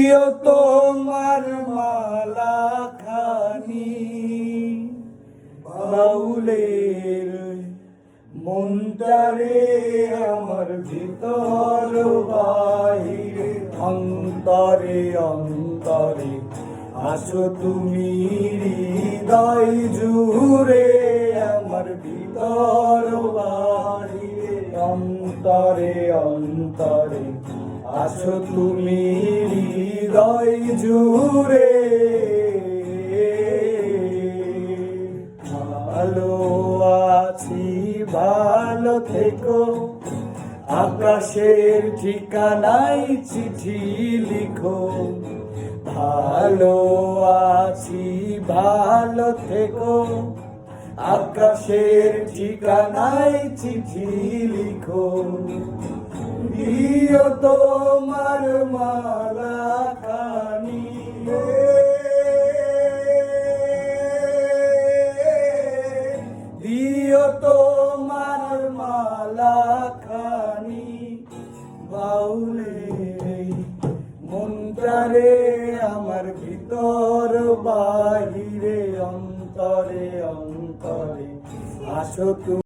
দিও তোমার মালা খানি বাউলের মনটারে আমার ভিতর বাহিরে অন্তরে অন্তরে আসো তুমি হৃদয় জুড়ে আমার ভিতর বাহিরে অন্তরে অন্তরে আসো তুমি হৃদয় জুড়ে ভালো আছি ভালো থেকো আকাশের ঠিকানায় চিঠি লিখো ভালো আছি ভালো থেকো আকাশের ঠিকানায় চিঠি লিখো দিও তোমার মালা খানি দিও তোমার মালা খানি বাউলের মনটারে আমার ভিতর বাহিরে অন্তরে অন্তরে আসো তুমি